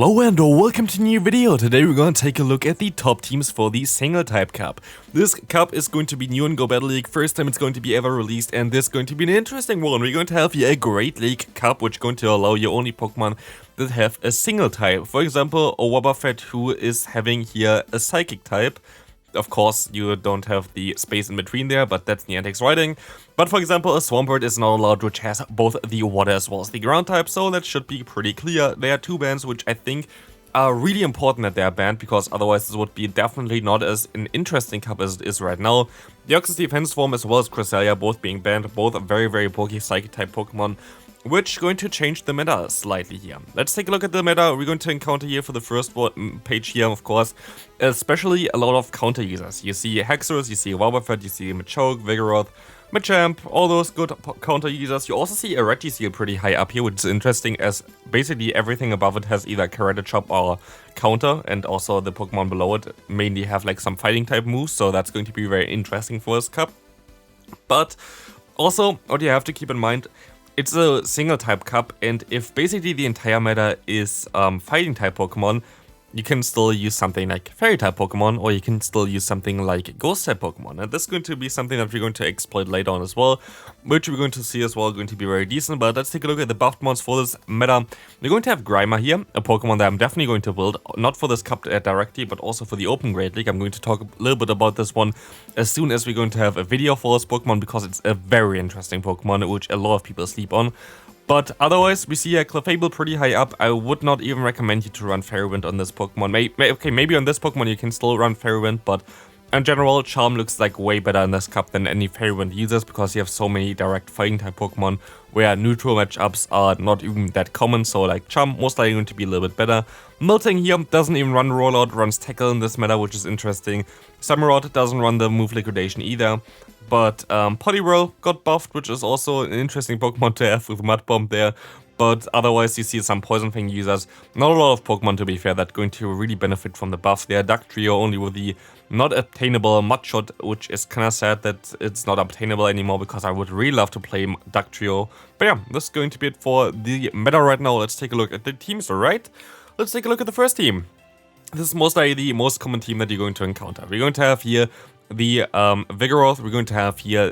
Hello and welcome to a new video. Today we're going to take a look at the top teams for the Single Type Cup. This cup is going to be new in Go Battle League, first time it's going to be ever released, and this is going to be an interesting one. We're going to have here a Great League Cup, which is going to allow you only Pokemon that have a single type. For example, a Wobbuffet who is having here a Psychic type. Of course, you don't have the space in between there, but that's Niantic's writing. But for example, a Swampert is not allowed, which has both the water as well as the ground type, so that should be pretty clear. There are two bans which I think are really important that they are banned, because otherwise this would be definitely not as an interesting cup as it is right now. The Oxus Defense Form as well as Cresselia both being banned, both very bulky Psychic type Pokemon, which is going to change the meta slightly here. Let's take a look at the meta we're going to encounter here for the first page here, of course. Especially a lot of counter users. You see Hexorus, you see Wobbuffet, you see Machoke, Vigoroth, Machamp, all those good counter users. You also see a Registeel pretty high up here, which is interesting as basically everything above it has either Karate Chop or counter, and also the Pokemon below it mainly have like some fighting type moves, so that's going to be very interesting for this cup. But also, what you have to keep in mind, it's a single type cup, and if basically the entire meta is fighting type Pokemon, you can still use something like fairy type Pokemon, or you can still use something like ghost type Pokemon. And this is going to be something that we're going to exploit later on as well, which we're going to see as well going to be very decent. But let's take a look at the buffed mons for this meta. We're going to have Grimer here, a Pokemon that I'm definitely going to build, not for this cup directly, but also for the Open Great League. I'm going to talk a little bit about this one as soon as we're going to have a video for this Pokemon, because it's a very interesting Pokemon, which a lot of people sleep on. But otherwise, we see a Clefable pretty high up. I would not even recommend you to run Fairy Wind on this Pokemon. Maybe on this Pokemon you can still run Fairy Wind, but in general, Charm looks like way better in this cup than any Fairy Wind users, because you have so many direct fighting type Pokemon where neutral matchups are not even that common, so like Charm most likely going to be a little bit better. Miltank here doesn't even run Rollout, runs Tackle in this meta, which is interesting. Samurott doesn't run the move Liquidation either. But Poliwhirl got buffed, which is also an interesting Pokemon to have with Mud Bomb there. But otherwise, you see some Poison Fang users. Not a lot of Pokemon, to be fair, that are going to really benefit from the buff there. Duck Trio only with the not obtainable Mudshot, which is kind of sad that it's not obtainable anymore, because I would really love to play Duck Trio. But yeah, this is going to be it for the meta right now. Let's take a look at the teams, alright? Let's take a look at the first team. This is most likely the most common team that you're going to encounter. We're going to have here the Vigoroth, we're going to have here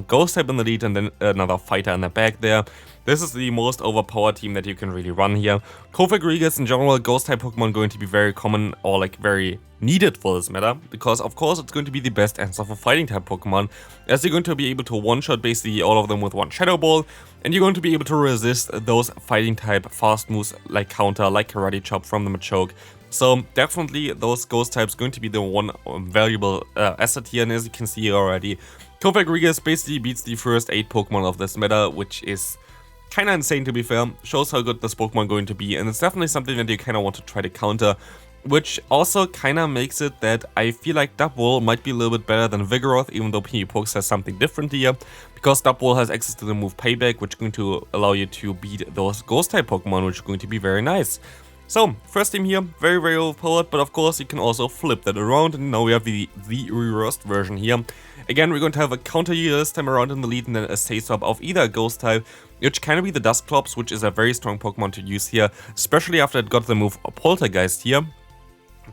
Ghost type in the lead, and then another fighter in the back there. This is the most overpowered team that you can really run here. Kofagrigus in general, Ghost type Pokemon going to be very common, or like very needed for this meta, because of course it's going to be the best answer for fighting type Pokemon, as you're going to be able to one-shot basically all of them with one Shadow Ball, and you're going to be able to resist those fighting type fast moves like Counter, like Karate Chop from the Machoke. So definitely those ghost types going to be the one valuable asset here, and as you can see already, Kofagrigus basically beats the first 8 Pokemon of this meta, which is kind of insane to be fair. Shows how good this Pokemon going to be, and it's definitely something that you kind of want to try to counter, which also kind of makes it that I feel like Dubwool might be a little bit better than Vigoroth, even though PvPokes has something different here, because Dubwool has access to the move Payback, which is going to allow you to beat those ghost type Pokemon, which is going to be very nice. So, first team here, very overpowered, but of course you can also flip that around, and now we have the reversed version here. Again, we're going to have a counter user this time around in the lead, and then a stay swap of either a ghost type, which can be the Dusclops, which is a very strong Pokemon to use here, especially after it got the move Poltergeist here.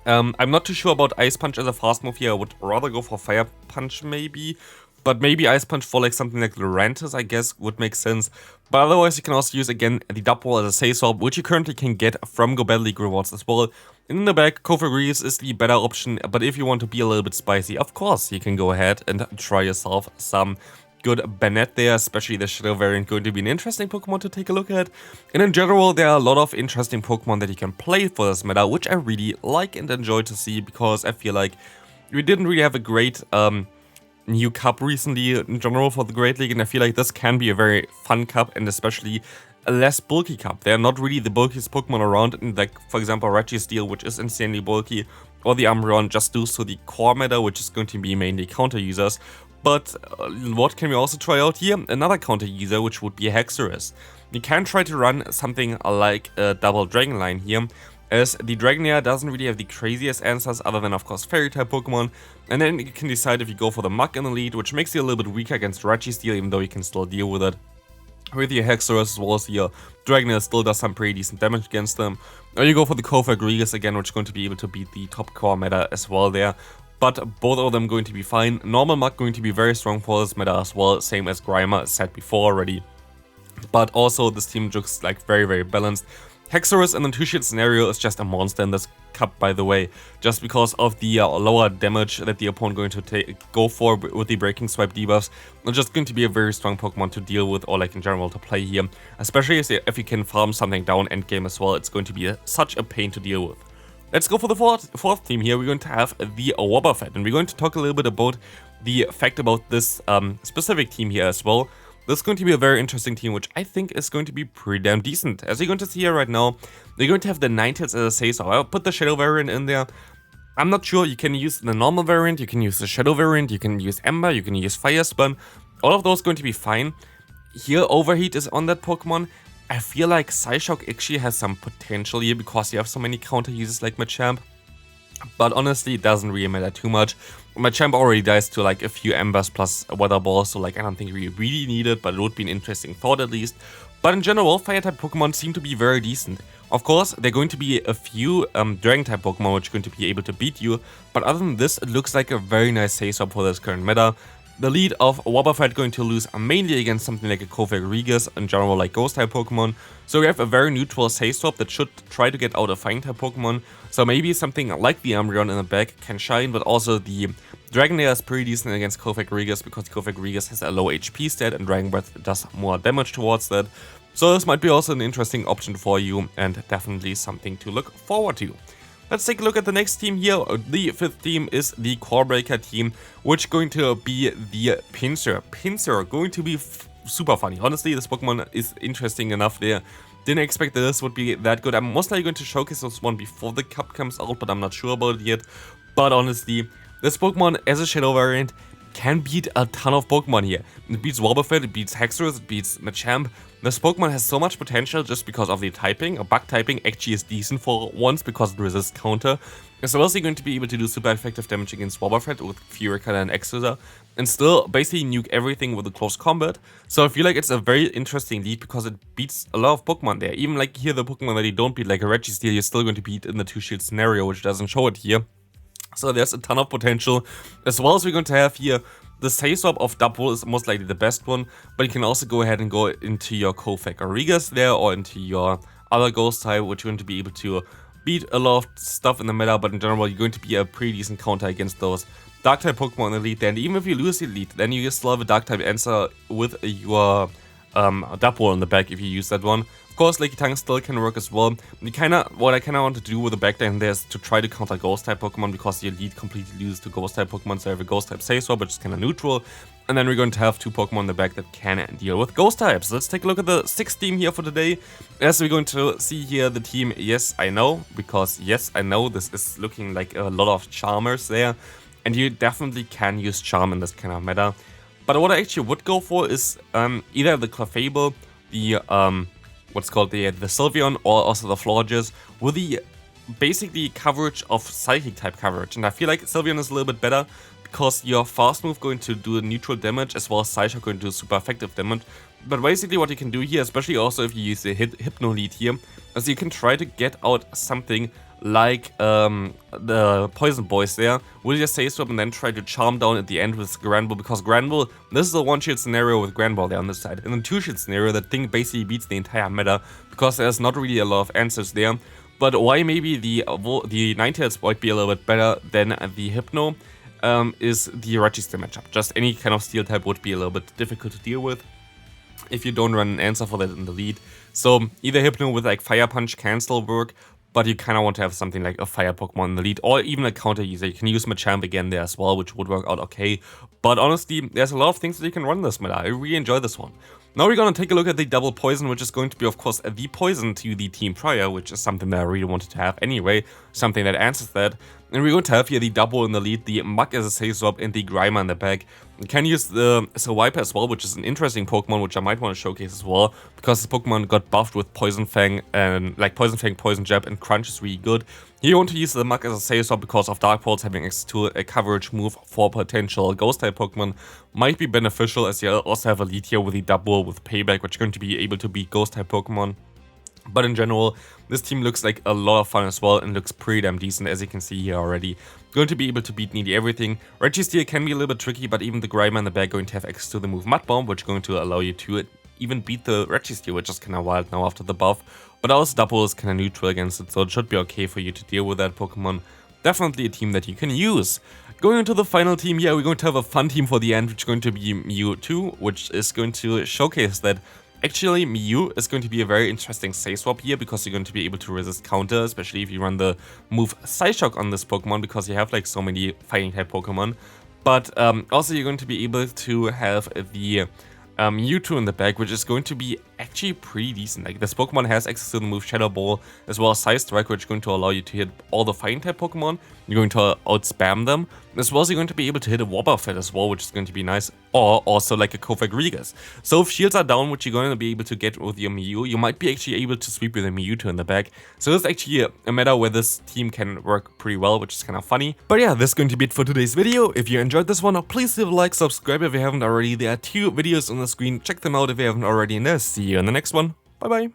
I'm not too sure about Ice Punch as a fast move here. I would rather go for Fire Punch maybe. But maybe Ice Punch for like something like Lurantis, I guess, would make sense. But otherwise, you can also use, again, the Dubwool as a Stay Swap, which you currently can get from Go Battle League rewards as well. And in the back, Kofagrigus is the better option, but if you want to be a little bit spicy, of course, you can go ahead and try yourself some good Banette there, especially the Shadow variant, going to be an interesting Pokemon to take a look at. And in general, there are a lot of interesting Pokemon that you can play for this meta, which I really like and enjoy to see, because I feel like we didn't really have a great new cup recently in general for the Great League, and I feel like this can be a very fun cup, and especially a less bulky cup. They're not really the bulkiest Pokemon around, and like for example Registeel, which is insanely bulky, or the Umbreon, just due to the core meta, which is going to be mainly counter users. But what can we also try out here? Another counter user, which would be a Hexorus. You can try to run something like a double Dragon Line here, as the Dragonair doesn't really have the craziest answers other than of course Fairy type Pokemon, and then you can decide if you go for the Muk in the lead, which makes you a little bit weaker against Registeel, even though you can still deal with it. with your Hexorus as well as your Dragonair still does some pretty decent damage against them. Or you go for the Kaiwei Chang again, which is going to be able to beat the top core meta as well there. But both of them going to be fine. Normal Mug going to be very strong for this meta as well, same as Grimer, as said before already. But also this team looks like very balanced. Hexorus in the 2-shield scenario is just a monster in this cup, by the way, just because of the lower damage that the opponent going to go for with the Breaking Swipe debuffs. It's just going to be a very strong Pokemon to deal with, or like in general to play here, especially if you can farm something down endgame as well. It's going to be such a pain to deal with. Let's go for the fourth team here. We're going to have the Wobbuffet, and we're going to talk a little bit about the fact about this specific team here as well. This is going to be a very interesting team, which I think is going to be pretty damn decent. As you're going to see here right now, they're going to have the Ninetales as a say so. I'll put the Shadow variant in there. I'm not sure, you can use the normal variant, you can use the Shadow variant, you can use Ember, you can use Fire Spin. All of those are going to be fine. Here, Overheat is on that Pokemon. I feel like Psyshock actually has some potential here because you have so many counter uses like Machamp. But honestly, it doesn't really matter too much. Machamp already dies to like a few Embers plus a Weather Ball, so like I don't think we really need it, but it would be an interesting thought at least. But in general, Fire-type Pokemon seem to be very decent. Of course, there are going to be a few Dragon-type Pokemon which are going to be able to beat you, but other than this, it looks like a very nice say-so for this current meta. The lead of Wobbuffet going to lose mainly against something like a Kaiwei Chang, in general like Ghost-type Pokemon. So we have a very neutral say-swap that should try to get out a Fire-type Pokemon. So maybe something like the Umbreon in the back can shine, but also the Dragonair is pretty decent against Kaiwei Chang because Kaiwei Chang has a low HP stat and Dragon Breath does more damage towards that. So this might be also an interesting option for you and definitely something to look forward to. Let's take a look at the next team here. The fifth team is the Core Breaker team, which is going to be the Pinsir. Pinsir going to be super funny. Honestly, this Pokemon is interesting enough there. Didn't expect that this would be that good. I'm most likely going to showcase this one before the cup comes out, but I'm not sure about it yet. But honestly, this Pokemon as a Shadow variant can beat a ton of Pokemon here. It beats Wobbuffet, it beats Hexorus, it beats Machamp. This Pokemon has so much potential just because of the typing. A bug typing actually is decent for once because it resists counter. As well as you're going to be able to do super effective damage against Wobbuffet with Fury Cutter and Exeter, and still basically nuke everything with a close combat. So I feel like it's a very interesting lead because it beats a lot of Pokemon there. Even like here the Pokemon that you don't beat, like a Registeel, you're still going to beat in the 2-shield scenario, which doesn't show it here. So there's a ton of potential. As well as we're going to have here, the say-swap of Double is most likely the best one, but you can also go ahead and go into your Kaiwei Chang there or into your other Ghost type, which you're going to be able to beat a lot of stuff in the meta, but in general you're going to be a pretty decent counter against those Dark-type Pokemon in the lead there. And even if you lose the lead, then you still have a Dark-type answer with your Double in the back if you use that one. Of course, Lickitung still can work as well. What I kinda want to do with the backline there is to try to counter Ghost-type Pokemon because your lead completely loses to Ghost-type Pokemon, so I have a Ghost-type say-so, which is kinda neutral. And then we're going to have two Pokemon in the back that can deal with Ghost-types. Let's take a look at the sixth team here for today. As we're going to see here the team, yes, I know, because yes, I know this is looking like a lot of Charmers there. And you definitely can use Charm in this kind of meta. But what I actually would go for is either the Clefable, the what's called the Sylveon, or also the Florges with the basically coverage of Psychic type coverage. And I feel like Sylveon is a little bit better because your fast move going to do neutral damage as well as Psyshock going to do super effective damage. But basically what you can do here, especially also if you use the Hypno lead here, is you can try to get out something like the Poison Boys there with your Say Swap and then try to Charm down at the end with Granbull, because Granbull, this is a 1-shield scenario with Granbull there on this side. In the 2-shield scenario, that thing basically beats the entire meta because there's not really a lot of answers there. But why maybe the Ninetales might be a little bit better than the Hypno is the Registeel matchup. Just any kind of Steel type would be a little bit difficult to deal with if you don't run an answer for that in the lead. So either Hypno with like Fire Punch can still work, but you kind of want to have something like a Fire Pokemon in the lead, or even a counter user. You can use Machamp again there as well, which would work out okay. But honestly, there's a lot of things that you can run this meta. I really enjoy this one. Now we're gonna take a look at the double poison, which is going to be, of course, the poison to the team prior, which is something that I really wanted to have anyway, something that answers that. And we're going to have here the double in the lead, the Muk as a say swap, and the Grimer in the back. You can use the Swiper as well, which is an interesting Pokemon, which I might want to showcase as well, because this Pokemon got buffed with Poison Fang, and like Poison Fang, Poison Jab, and Crunch is really good. Here you want to use the Muk as a say swap because of Dark Pulse having access to a coverage move for potential Ghost type Pokemon might be beneficial, as you also have a lead here with the double well with Payback, which is going to be able to beat Ghost-type Pokemon. But in general, this team looks like a lot of fun as well and looks pretty damn decent, as you can see here already. Going to be able to beat nearly everything. Registeel can be a little bit tricky, but even the Grimer in the back going to have access to the move Mud Bomb, which is going to allow you to even beat the Registeel, which is kind of wild now after the buff. But also Double is kind of neutral against it, so it should be okay for you to deal with that Pokemon. Definitely a team that you can use. Going into the final team, yeah, we're going to have a fun team for the end, which is going to be Mewtwo, which is going to showcase that actually Mew is going to be a very interesting save swap here, because you're going to be able to resist counter, especially if you run the move Psyshock on this Pokemon, because you have like so many fighting type Pokemon. But also you're going to be able to have the Mewtwo in the back, which is going to be actually pretty decent. Like, this Pokemon has access to the move Shadow Ball as well as Side Strike, which is going to allow you to hit all the fighting type Pokemon. You're going to outspam them, as well as you're going to be able to hit a Wobbuffet as well, which is going to be nice, or also like a Kofagrigas. So if shields are down, which you're going to be able to get with your Mew, you might be actually able to sweep with a Mewtwo in the back. So it's actually a matter where this team can work pretty well, which is kind of funny. But yeah, this is going to be it for today's video. If you enjoyed this one, please leave a like, subscribe if you haven't already. There are 2 videos on the screen. Check them out if you haven't already, and I'll see you in the next one. Bye bye.